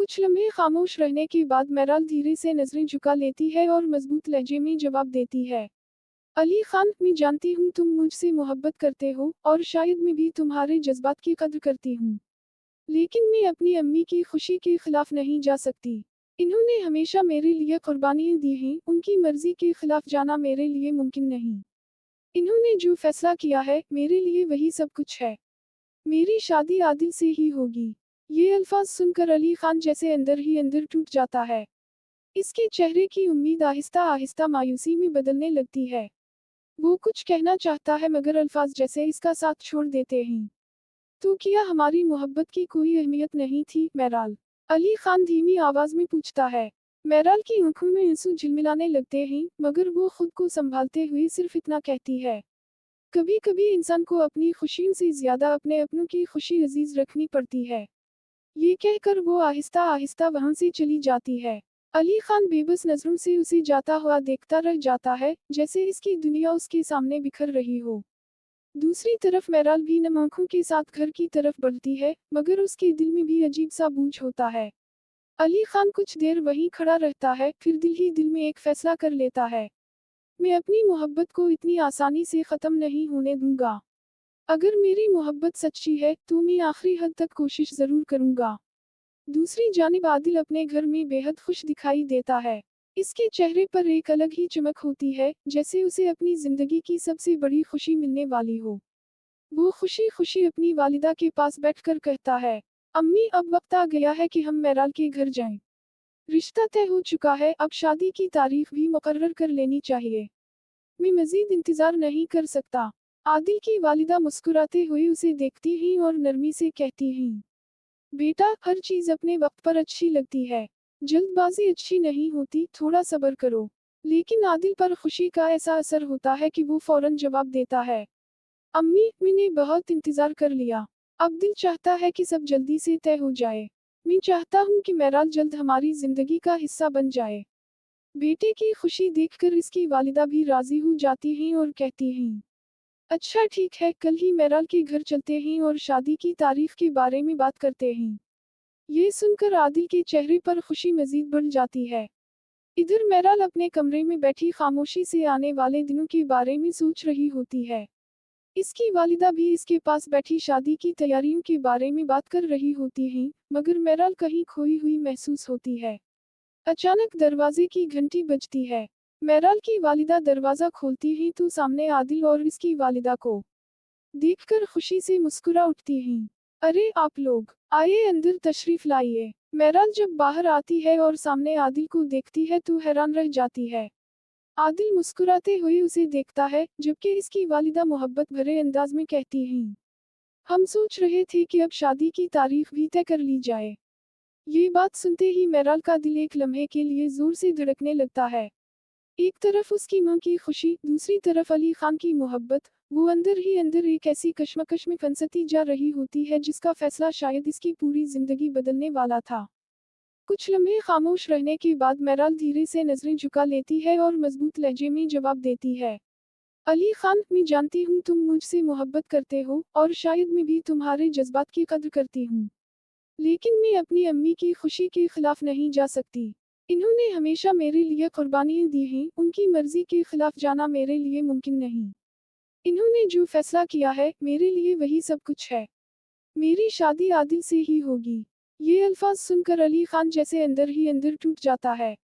कुछ लम्हे खामोश रहने के बाद मेराल धीरे से नजरें झुका लेती है और मजबूत लहजे में जवाब देती है। अली खान, मैं जानती हूँ तुम मुझसे मोहब्बत करते हो और शायद मैं भी तुम्हारे जज्बात की कद्र करती हूँ, लेकिन मैं अपनी अम्मी की खुशी के खिलाफ नहीं जा सकती। इन्होंने हमेशा मेरे लिए कुर्बानियाँ दी हैं, उनकी मर्जी के खिलाफ जाना मेरे लिए मुमकिन नहीं। इन्होंने जो फैसला किया है मेरे लिए वही सब कुछ है। मेरी शादी आदिल से ही होगी। ये अल्फाज सुनकर अली खान जैसे अंदर ही अंदर टूट जाता है। इसके चेहरे की उम्मीद आहिस्ता आहिस्ता मायूसी में बदलने लगती है। वो कुछ कहना चाहता है मगर अल्फाज जैसे इसका साथ छोड़ देते हैं। तो क्या हमारी मोहब्बत की कोई अहमियत नहीं थी, मेराल? अली खान धीमी आवाज में पूछता है। मेराल की आंखों में आंसू झिलमिलाने लगते हैं, मगर वो खुद को संभालते हुए सिर्फ इतना कहती है। कभी कभी इंसान को अपनी खुशियों से ज्यादा अपने अपनों की खुशी अजीज रखनी पड़ती है। ये कहकर वो आहिस्ता आहिस्ता वहां से चली जाती है। अली खान बेबस नजरों से उसे जाता हुआ देखता रह जाता है, जैसे इसकी दुनिया उसके सामने बिखर रही हो। दूसरी तरफ मेराल भी नम आंखों के साथ घर की तरफ बढ़ती है, मगर उसके दिल में भी अजीब सा बोझ होता है। अली खान कुछ देर वहीं खड़ा रहता है, फिर दिल ही दिल में एक फैसला कर लेता है। मैं अपनी मोहब्बत को इतनी आसानी से ख़त्म नहीं होने दूंगा। अगर मेरी मोहब्बत सच्ची है तो मैं आखिरी हद तक कोशिश ज़रूर करूंगा। दूसरी जानिब आदिल अपने घर में बेहद खुश दिखाई देता है। इसके चेहरे पर एक अलग ही चमक होती है, जैसे उसे अपनी ज़िंदगी की सबसे बड़ी खुशी मिलने वाली हो। वो खुशी खुशी अपनी वालिदा के पास बैठकर कहता है, अम्मी, अब वक्त आ गया है कि हम मेराल के घर जाएं। रिश्ता तय हो चुका है, अब शादी की तारीख भी मुकर्रर कर लेनी चाहिए। मैं मजीद इंतजार नहीं कर सकता। आदिल की वालिदा मुस्कुराते हुए उसे देखती हैं और नरमी से कहती हैं, बेटा, हर चीज अपने वक्त पर अच्छी लगती है। जल्दबाजी अच्छी नहीं होती, थोड़ा सब्र करो। लेकिन आदिल पर खुशी का ऐसा असर होता है कि वो फौरन जवाब देता है, अम्मी, मैंने बहुत इंतजार कर लिया। अब दिल चाहता है कि सब जल्दी से तय हो जाए। मैं चाहता हूँ कि मेराल जल्द हमारी जिंदगी का हिस्सा बन जाए। बेटे की खुशी देखकर इसकी वालिदा भी राजी हो जाती हैं और कहती हैं, अच्छा ठीक है, कल ही मेराल के घर चलते हैं और शादी की तारीख के बारे में बात करते हैं। ये सुनकर आदिल के चेहरे पर खुशी मजीद बढ़ जाती है। इधर मेराल अपने कमरे में बैठी खामोशी से आने वाले दिनों के बारे में सोच रही होती है। इसकी वालिदा भी इसके पास बैठी शादी की तैयारियों के बारे में बात कर रही होती हैं, मगर मेराल कहीं खोई हुई महसूस होती है। अचानक दरवाजे की घंटी बजती है। मेराल की वालिदा दरवाजा खोलती हैं तो सामने आदिल और इसकी वालिदा को देखकर खुशी से मुस्कुरा उठती हैं। अरे आप लोग, आइए अंदर तशरीफ लाइए। मेराल जब बाहर आती है और सामने आदिल को देखती है तो हैरान रह जाती है। आदिल मुस्कुराते हुए उसे देखता है, जबकि इसकी वालिदा मोहब्बत भरे अंदाज में कहती हैं, हम सोच रहे थे कि अब शादी की तारीख भी तय कर ली जाए। ये बात सुनते ही मेराल का दिल एक लम्हे के लिए जोर से धड़कने लगता है। एक तरफ उसकी मां की खुशी, दूसरी तरफ अली खान की मोहब्बत। वो अंदर ही अंदर एक ऐसी कश्मकश में फंसती जा रही होती है जिसका फैसला शायद इसकी पूरी जिंदगी बदलने वाला था। कुछ लम्हे खामोश रहने के बाद मेराल धीरे से नजरें झुका लेती है और मजबूत लहजे में जवाब देती है, अली खान, मैं जानती हूँ तुम मुझसे मोहब्बत करते हो और शायद मैं भी तुम्हारे जज्बात की कद्र करती हूँ, लेकिन मैं अपनी अम्मी की खुशी के खिलाफ नहीं जा सकती। इन्होंने हमेशा मेरे लिए कुर्बानियाँ दी हैं, उनकी मर्जी के खिलाफ जाना मेरे लिए मुमकिन नहीं। इन्होंने जो फैसला किया है मेरे लिए वही सब कुछ है। मेरी शादी आदिल से ही होगी। ये अल्फाज सुनकर अली खान जैसे अंदर ही अंदर टूट जाता है।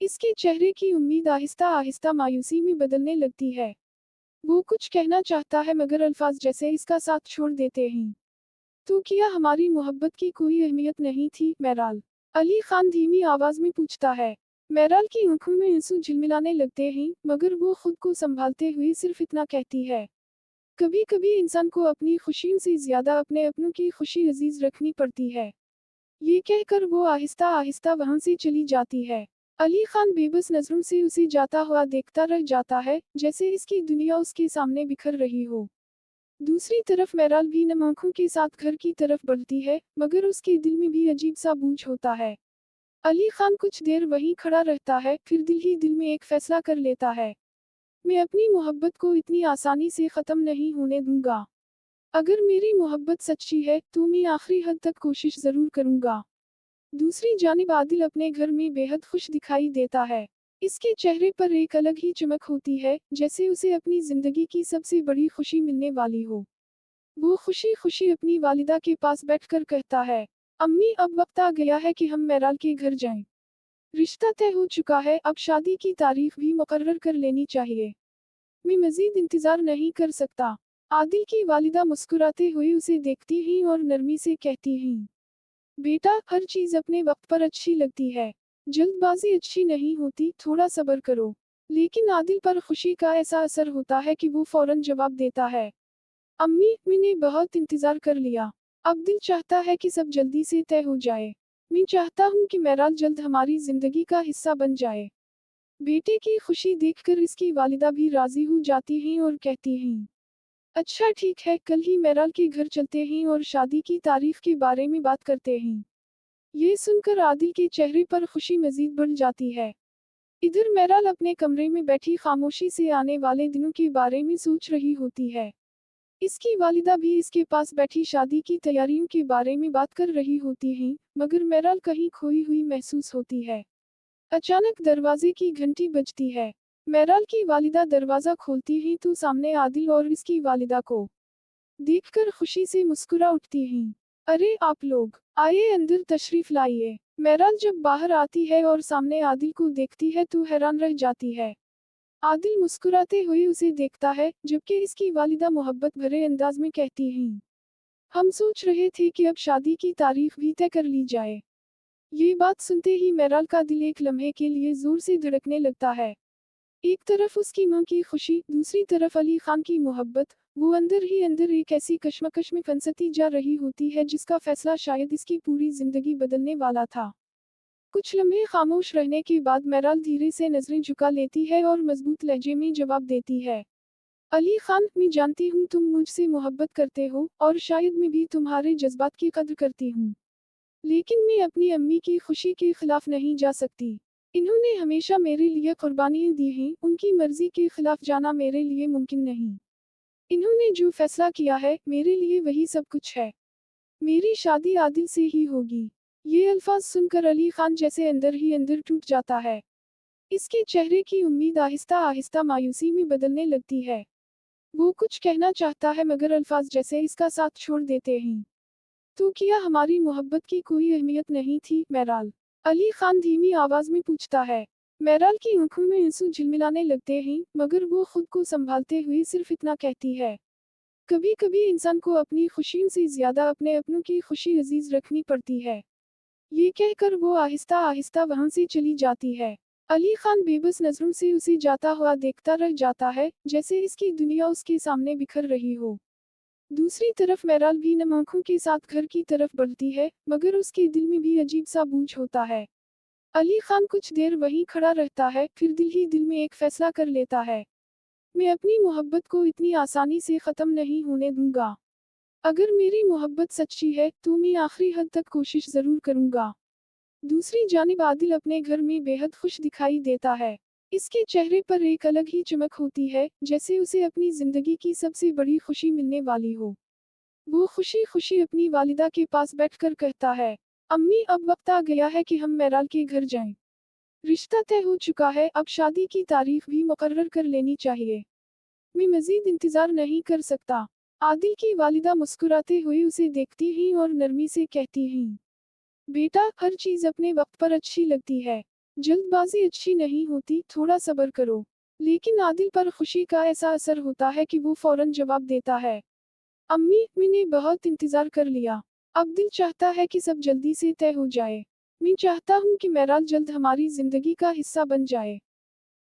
इसके चेहरे की उम्मीद आहिस्ता आहिस्ता मायूसी में बदलने लगती है। वो कुछ कहना चाहता है मगर अल्फाज जैसे इसका साथ छोड़ देते हैं। तो क्या हमारी मोहब्बत की कोई अहमियत नहीं थी, मेराल? अली खान धीमी आवाज में पूछता है। मेराल की आंखों में आंसू झिलमिलाने लगते हैं, मगर वो खुद को संभालते हुए सिर्फ इतना कहती है, कभी कभी इंसान को अपनी खुशियों से ज्यादा अपने अपनों की खुशी अजीज रखनी पड़ती है। ये कहकर वो आहिस्ता आहिस्ता वहां से चली जाती है। अली खान बेबस नजरों से उसे जाता हुआ देखता रह जाता है, जैसे इसकी दुनिया उसके सामने बिखर रही हो। दूसरी तरफ मेराल भी नम आंखों के साथ घर की तरफ बढ़ती है, मगर उसके दिल में भी अजीब सा बोझ होता है। अली खान कुछ देर वहीं खड़ा रहता है, फिर दिल ही दिल में एक फैसला कर लेता है, मैं अपनी मोहब्बत को इतनी आसानी से ख़त्म नहीं होने दूंगा। अगर मेरी मोहब्बत सच्ची है तो मैं आखिरी हद तक कोशिश ज़रूर करूंगा। दूसरी जानिब आदिल अपने घर में बेहद खुश दिखाई देता है। इसके चेहरे पर एक अलग ही चमक होती है, जैसे उसे अपनी जिंदगी की सबसे बड़ी खुशी मिलने वाली हो। वो खुशी खुशी अपनी वालिदा के पास बैठकर कहता है, अम्मी अब वक्त आ गया है कि हम मेराल के घर जाएं। रिश्ता तय हो चुका है, अब शादी की तारीख भी मुकर्रर कर लेनी चाहिए। मैं मजीद इंतजार नहीं कर सकता। आदिल की वालिदा मुस्कुराते हुए उसे देखती ही और नरमी से कहती ही, बेटा हर चीज अपने वक्त पर अच्छी लगती है। जल्दबाजी अच्छी नहीं होती, थोड़ा सब्र करो। लेकिन आदिल पर खुशी का ऐसा असर होता है कि वो फौरन जवाब देता है, अम्मी मैंने बहुत इंतजार कर लिया। अब दिल चाहता है कि सब जल्दी से तय हो जाए। मैं चाहता हूँ कि मेराल जल्द हमारी जिंदगी का हिस्सा बन जाए। बेटे की खुशी देखकर इसकी वालिदा भी राजी हो जाती हैं और कहती हैं, अच्छा ठीक है, कल ही मेराल के घर चलते हैं और शादी की तारीख के बारे में बात करते हैं। ये सुनकर आदिल के चेहरे पर खुशी मजीद बढ़ जाती है। इधर मेराल अपने कमरे में बैठी खामोशी से आने वाले दिनों के बारे में सोच रही होती है। इसकी वालिदा भी इसके पास बैठी शादी की तैयारियों के बारे में बात कर रही होती हैं, मगर मेराल कहीं खोई हुई महसूस होती है। अचानक दरवाजे की घंटी बजती है। मेराल की वालिदा दरवाजा खोलती ही तो सामने आदिल और इसकी वालिदा को देखकर खुशी से मुस्कुरा उठती हैं। अरे आप लोग आइए, अंदर तशरीफ लाइए। मेराल जब बाहर आती है और सामने आदिल को देखती है तो हैरान रह जाती है। आदिल मुस्कुराते हुए उसे देखता है, जबकि इसकी वालिदा मोहब्बत भरे अंदाज में कहती हैं, हम सोच रहे थे कि अब शादी की तारीख भी तय कर ली जाए। ये बात सुनते ही मेराल का दिल एक लम्हे के लिए जोर से धड़कने लगता है। एक तरफ उसकी मां की खुशी, दूसरी तरफ अली खान की मोहब्बत। वो अंदर ही अंदर एक ऐसी कश्मकश में फंसती जा रही होती है जिसका फैसला शायद इसकी पूरी जिंदगी बदलने वाला था। कुछ लम्हे खामोश रहने के बाद मेराल धीरे से नजरें झुका लेती है और मजबूत लहजे में जवाब देती है, अली खान मैं जानती हूँ तुम मुझसे मोहब्बत करते हो और शायद मैं भी तुम्हारे जज्बात की कद्र करती हूँ। लेकिन मैं अपनी अम्मी की खुशी के खिलाफ नहीं जा सकती। इन्होंने हमेशा मेरे लिए कुर्बानियां दी हैं, उनकी मर्जी के खिलाफ जाना मेरे लिए मुमकिन नहीं। इन्होंने जो फैसला किया है, मेरे लिए वही सब कुछ है। मेरी शादी आदिल से ही होगी। ये अल्फाज सुनकर अली खान जैसे अंदर ही अंदर टूट जाता है। इसके चेहरे की उम्मीद आहिस्ता आहिस्ता मायूसी में बदलने लगती है। वो कुछ कहना चाहता है मगर अल्फाज जैसे इसका साथ छोड़ देते हैं। तो क्या हमारी मोहब्बत की कोई अहमियत नहीं थी मेराल? अली खान धीमी आवाज में पूछता है। मेराल की आंखों में आंसू झिलमिलाने लगते हैं, मगर वो खुद को संभालते हुए सिर्फ इतना कहती है, कभी कभी इंसान को अपनी खुशियों से ज्यादा अपने अपनों की खुशी अजीज रखनी पड़ती है। ये कहकर वो आहिस्ता आहिस्ता वहां से चली जाती है। अली खान बेबस नजरों से उसे जाता हुआ देखता रह जाता है, जैसे इसकी दुनिया उसके सामने बिखर रही हो। दूसरी तरफ मेराल भी नम आंखों के साथ घर की तरफ बढ़ती है, मगर उसके दिल में भी अजीब सा बोझ होता है। अली खान कुछ देर वहीं खड़ा रहता है, फिर दिल ही दिल में एक फैसला कर लेता है, मैं अपनी मोहब्बत को इतनी आसानी से खत्म नहीं होने दूंगा। अगर मेरी मोहब्बत सच्ची है तो मैं आखिरी हद तक कोशिश जरूर करूंगा। दूसरी जानिब आदिल अपने घर में बेहद खुश दिखाई देता है। इसके चेहरे पर एक अलग ही चमक होती है, जैसे उसे अपनी जिंदगी की सबसे बड़ी खुशी मिलने वाली हो। वो खुशी खुशी अपनी वालिदा के पास बैठकर कहता है, अम्मी अब वक्त आ गया है कि हम मेराल के घर जाएं। रिश्ता तय हो चुका है, अब शादी की तारीख भी मुकर्रर कर लेनी चाहिए। मैं मजीद इंतजार नहीं कर सकता। आदिल की वालिदा मुस्कुराते हुए उसे देखती ही और नरमी से कहती ही, बेटा हर चीज अपने वक्त पर अच्छी लगती है। जल्दबाजी अच्छी नहीं होती, थोड़ा सब्र करो। लेकिन आदिल पर खुशी का ऐसा असर होता है कि वो फौरन जवाब देता है, अम्मी मैंने बहुत इंतजार कर लिया। अब दिल चाहता है कि सब जल्दी से तय हो जाए। मैं चाहता हूँ कि मेराल जल्द हमारी जिंदगी का हिस्सा बन जाए।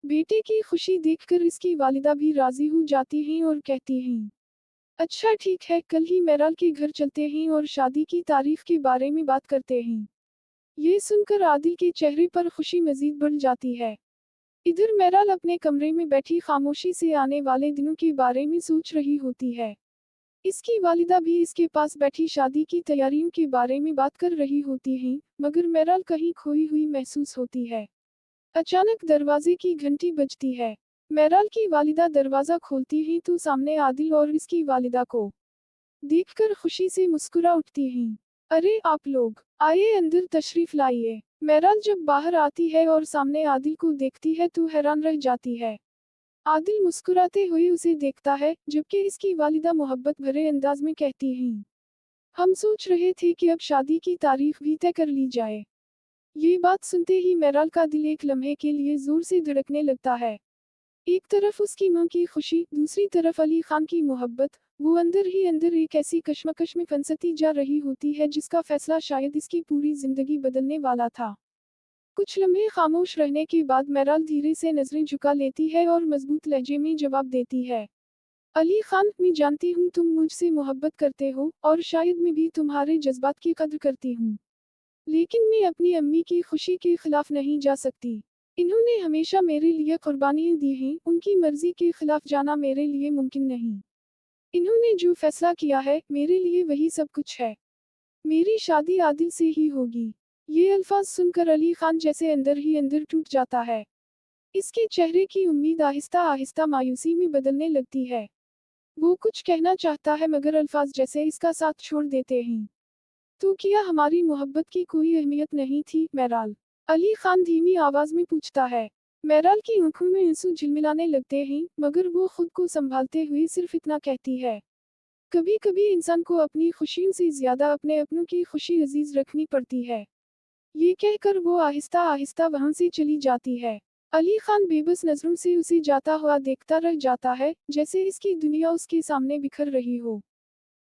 बेटे की खुशी देखकर इसकी वालिदा भी राजी हो जाती हैं और कहती हैं, अच्छा ठीक है, कल ही मेराल के घर चलते हैं और शादी की तारीख के बारे में बात करते हैं। ये सुनकर आदिल के चेहरे पर खुशी मजीद बढ़ जाती है। इधर मेराल अपने कमरे में बैठी खामोशी से आने वाले दिनों के बारे में सोच रही होती है। इसकी वालिदा भी इसके पास बैठी शादी की तैयारियों के बारे में बात कर रही होती हैं, मगर मेराल कहीं खोई हुई महसूस होती है। अचानक दरवाजे की घंटी बजती है। मेराल की वालिदा दरवाजा खोलती ही तो सामने आदिल और इसकी वालिदा को देखकर खुशी से मुस्कुरा उठती हैं। अरे आप लोग, आइए अंदर तशरीफ लाइए। मेहराल जब बाहर आती है और सामने आदिल को देखती है तो हैरान रह जाती है। आदिल मुस्कुराते हुए उसे देखता है, जबकि इसकी वालिदा मोहब्बत भरे अंदाज में कहती हैं, हम सोच रहे थे कि अब शादी की तारीख भी तय कर ली जाए। ये बात सुनते ही मेहराल का दिल एक लम्हे के लिए जोर से धड़कने लगता है। एक तरफ उसकी मां की खुशी, दूसरी तरफ अली खान की मोहब्बत, वो अंदर ही अंदर एक ऐसी कश्मकश में फंसती जा रही होती है जिसका फैसला शायद इसकी पूरी जिंदगी बदलने वाला था। कुछ लम्हे खामोश रहने के बाद मेहराल धीरे से नजरें झुका लेती है और मजबूत लहजे में जवाब देती है, अली खान, मैं जानती हूँ तुम मुझसे मोहब्बत करते हो और शायद मैं भी तुम्हारे जज्बात की कद्र करती हूँ। लेकिन मैं अपनी अम्मी की खुशी के खिलाफ नहीं जा सकती। इन्होंने हमेशा मेरे लिए कुर्बानियाँ दी हैं, उनकी मर्जी के खिलाफ जाना मेरे लिए मुमकिन नहीं। इन्होंने जो फैसला किया है, मेरे लिए वही सब कुछ है। मेरी शादी आदिल से ही होगी। ये अल्फाज सुनकर अली खान जैसे अंदर ही अंदर टूट जाता है। इसके चेहरे की उम्मीद आहिस्ता आहिस्ता मायूसी में बदलने लगती है। वो कुछ कहना चाहता है मगर अल्फाज जैसे इसका साथ छोड़ देते हैं। तो क्या हमारी मोहब्बत की कोई अहमियत नहीं थी, मेहराल? अली खान धीमी आवाज में पूछता है। मेहराल की आंखों में आंसू झिलमिलाने लगते हैं, मगर वो खुद को संभालते हुए सिर्फ इतना कहती है, कभी कभी इंसान को अपनी खुशियों से ज्यादा अपने अपनों की खुशी अजीज रखनी पड़ती है। ये कहकर वो आहिस्ता आहिस्ता वहां से चली जाती है। अली खान बेबस नजरों से उसे जाता हुआ देखता रह जाता है, जैसे इसकी दुनिया उसके सामने बिखर रही हो।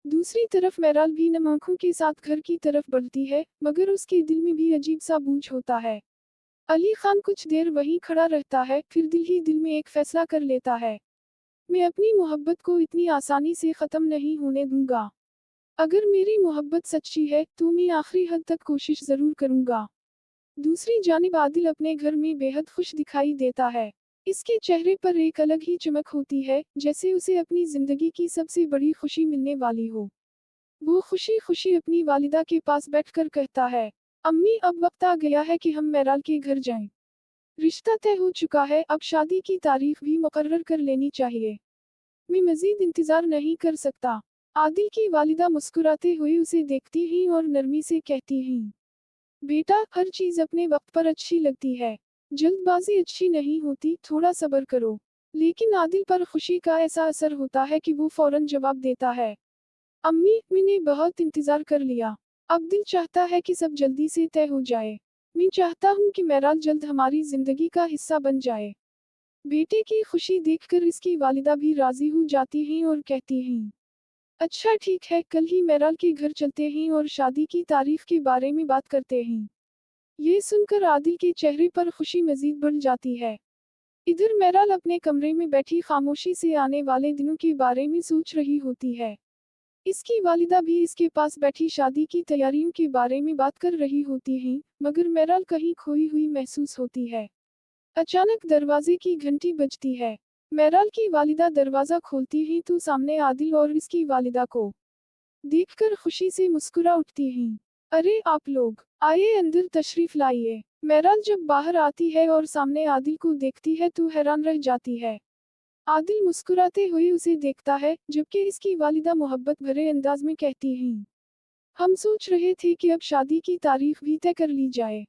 दूसरी तरफ मेहराल भी नम आंखों के साथ घर की तरफ बढ़ती है, मगर उसके दिल में भी अजीब सा बोझ होता है। अली खान कुछ देर वहीं खड़ा रहता है, फिर दिल ही दिल में एक फैसला कर लेता है, मैं अपनी मोहब्बत को इतनी आसानी से ख़त्म नहीं होने दूंगा। अगर मेरी मोहब्बत सच्ची है तो मैं आखिरी हद तक कोशिश ज़रूर करूंगा। दूसरी जानिब आदिल अपने घर में बेहद खुश दिखाई देता है। इसके चेहरे पर एक अलग ही चमक होती है, जैसे उसे अपनी ज़िंदगी की सबसे बड़ी खुशी मिलने वाली हो। वो खुशी खुशी अपनी वालिदा के पास बैठकर कहता है, अम्मी, अब वक्त आ गया है कि हम मेहराल के घर जाएं। रिश्ता तय हो चुका है, अब शादी की तारीख भी मुकर्रर कर लेनी चाहिए। मैं मजीद इंतजार नहीं कर सकता। आदिल की वालिदा मुस्कुराते हुए उसे देखती हैं और नरमी से कहती हैं, बेटा, हर चीज अपने वक्त पर अच्छी लगती है। जल्दबाजी अच्छी नहीं होती, थोड़ा सब्र करो। लेकिन आदिल पर खुशी का ऐसा असर होता है कि वो फौरन जवाब देता है, अम्मी, मैंने बहुत इंतजार कर लिया। अब दिल चाहता है कि सब जल्दी से तय हो जाए। मैं चाहता हूँ कि मेहराल जल्द हमारी जिंदगी का हिस्सा बन जाए। बेटे की खुशी देखकर इसकी वालिदा भी राजी हो जाती हैं और कहती हैं, अच्छा ठीक है, कल ही मेहराल के घर चलते हैं और शादी की तारीख के बारे में बात करते हैं। ये सुनकर आदिल के चेहरे पर खुशी मजीद बढ़ जाती है। इधर मेहराल अपने कमरे में बैठी खामोशी से आने वाले दिनों के बारे में सोच रही होती है। इसकी वालिदा भी इसके पास बैठी शादी की तैयारियों के बारे में बात कर रही होती हैं, मगर मेहराल कहीं खोई हुई महसूस होती है। अचानक दरवाजे की घंटी बजती है। मेहराल की वालिदा दरवाजा खोलती ही तो सामने आदिल और इसकी वालिदा को देखकर खुशी से मुस्कुरा उठती हैं। अरे आप लोग, आइए अंदर तशरीफ लाइए। मेहराल जब बाहर आती है और सामने आदिल को देखती है तो हैरान रह जाती है। आदिल मुस्कुराते हुए उसे देखता है, जबकि इसकी वालिदा मोहब्बत भरे अंदाज में कहती हैं, हम सोच रहे थे कि अब शादी की तारीख भी तय कर ली जाए।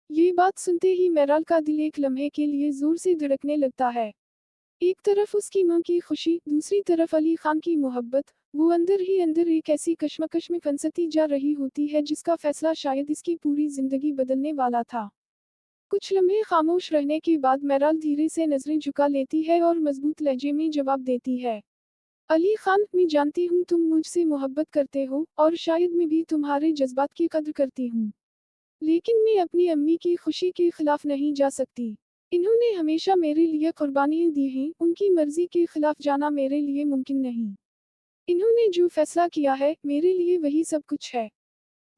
ये बात सुनते ही मेहराल का दिल एक लम्हे के लिए जोर से धड़कने लगता है। एक तरफ उसकी मां की खुशी, दूसरी तरफ अली खान की मोहब्बत, वो अंदर ही अंदर एक ऐसी कश्मकश में फंसती जा रही होती है जिसका फैसला शायद इसकी पूरी जिंदगी बदलने वाला था। कुछ लम्हे खामोश रहने के बाद मेहराल धीरे से नजरें झुका लेती है और मजबूत लहजे में जवाब देती है, अली खान, मैं जानती हूँ तुम मुझसे मोहब्बत करते हो और शायद मैं भी तुम्हारे जज्बात की कद्र करती हूँ। लेकिन मैं अपनी अम्मी की खुशी के खिलाफ नहीं जा सकती। इन्होंने हमेशा मेरे लिए कुर्बानियाँ दी हैं, उनकी मर्जी के खिलाफ जाना मेरे लिए मुमकिन नहीं। इन्होंने जो फैसला किया है, मेरे लिए वही सब कुछ है।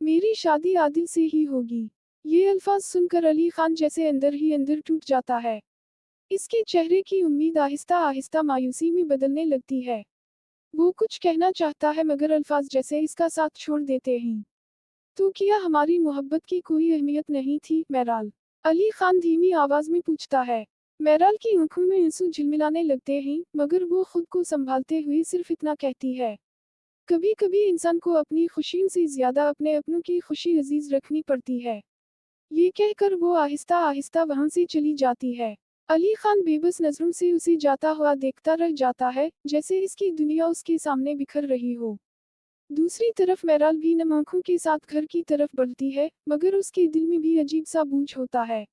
मेरी शादी आदिल से ही होगी। ये अल्फाज सुनकर अली खान जैसे अंदर ही अंदर टूट जाता है। इसके चेहरे की उम्मीद आहिस्ता आहिस्ता मायूसी में बदलने लगती है। वो कुछ कहना चाहता है मगर अल्फाज जैसे इसका साथ छोड़ देते हैं। तो क्या हमारी मोहब्बत की कोई अहमियत नहीं थी, मेहराल? अली खान धीमी आवाज में पूछता है। मेहराल की आंखों में आंसू झिलमिलाने लगते हैं, मगर वो खुद को संभालते हुए सिर्फ इतना कहती है, कभी कभी इंसान को अपनी खुशियों से ज्यादा अपने अपनों की खुशी अजीज रखनी पड़ती है। ये कहकर वो आहिस्ता आहिस्ता वहां से चली जाती है। अली खान बेबस नजरों से उसे जाता हुआ देखता रह जाता है, जैसे इसकी दुनिया उसके सामने बिखर रही हो। दूसरी तरफ मेराल भी नम आंखों के साथ घर की तरफ बढ़ती है, मगर उसके दिल में भी अजीब सा बोझ होता है।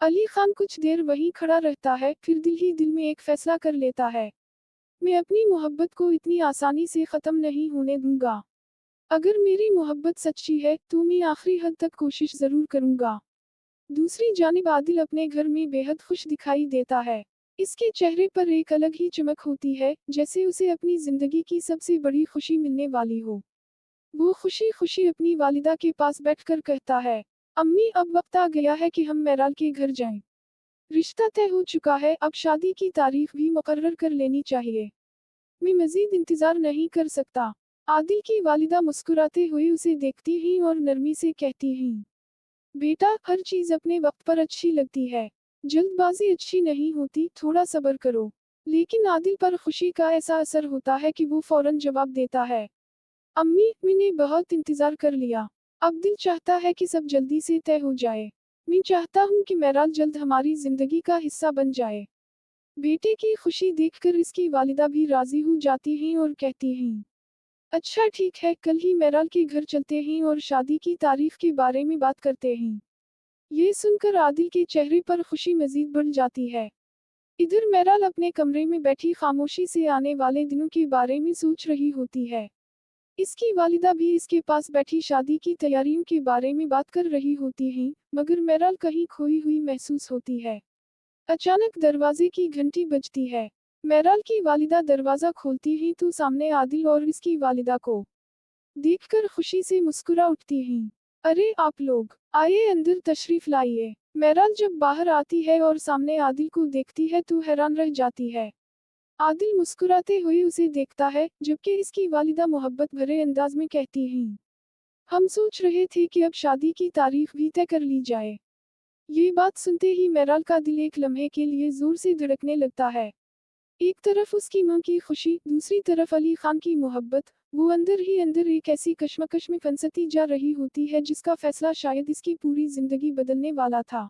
अली खान कुछ देर वहीं खड़ा रहता है, फिर दिल ही दिल में एक फैसला कर लेता है। मैं अपनी मोहब्बत को इतनी आसानी से ख़त्म नहीं होने दूंगा। अगर मेरी मोहब्बत सच्ची है तो मैं आखिरी हद तक कोशिश ज़रूर करूंगा। दूसरी जानिब आदिल अपने घर में बेहद खुश दिखाई देता है। इसके चेहरे पर एक अलग ही चमक होती है, जैसे उसे अपनी ज़िंदगी की सबसे बड़ी खुशी मिलने वाली हो। वो खुशी खुशी अपनी वालिदा के पास बैठकर कहता है, अम्मी अब वक्त आ गया है कि हम मेराल के घर जाएं। रिश्ता तय हो चुका है, अब शादी की तारीख भी मुकर्रर कर लेनी चाहिए। मैं मजीद इंतजार नहीं कर सकता। आदिल की वालिदा मुस्कुराते हुए उसे देखती ही और नरमी से कहती ही, बेटा हर चीज अपने वक्त पर अच्छी लगती है। जल्दबाजी अच्छी नहीं होती, थोड़ा सब्र करो। लेकिन आदिल पर खुशी का ऐसा असर होता है कि वो फौरन जवाब देता है, अम्मी मैंने बहुत इंतजार कर लिया। अब दिल चाहता है कि सब जल्दी से तय हो जाए। मैं चाहता हूँ कि मेराल जल्द हमारी जिंदगी का हिस्सा बन जाए। बेटे की खुशी देखकर इसकी वालिदा भी राजी हो जाती हैं और कहती हैं, अच्छा ठीक है, कल ही मेराल के घर चलते हैं और शादी की तारीख के बारे में बात करते हैं। ये सुनकर आदिल के चेहरे पर खुशी मजीद बढ़ जाती है। इधर मेराल अपने कमरे में बैठी खामोशी से आने वाले दिनों के बारे में सोच रही होती है। इसकी वालिदा भी इसके पास बैठी शादी की तैयारियों के बारे में बात कर रही होती हैं, मगर मेराल कहीं खोई हुई महसूस होती है। अचानक दरवाजे की घंटी बजती है। मेराल की वालिदा दरवाजा खोलती ही तो सामने आदिल और इसकी वालिदा को देखकर खुशी से मुस्कुरा उठती हैं। अरे आप लोग आइए, अंदर तशरीफ लाइए। मेराल जब बाहर आती है और सामने आदिल को देखती है तो हैरान रह जाती है। आदिल मुस्कुराते हुए उसे देखता है, जबकि इसकी वालिदा मोहब्बत भरे अंदाज में कहती हैं, हम सोच रहे थे कि अब शादी की तारीख भी तय कर ली जाए। ये बात सुनते ही मेराल का दिल एक लम्हे के लिए जोर से धड़कने लगता है। एक तरफ उसकी मां की खुशी, दूसरी तरफ अली खान की मोहब्बत। वो अंदर ही अंदर एक ऐसी कश्मकश में फंसती जा रही होती है जिसका फैसला शायद इसकी पूरी जिंदगी बदलने वाला था।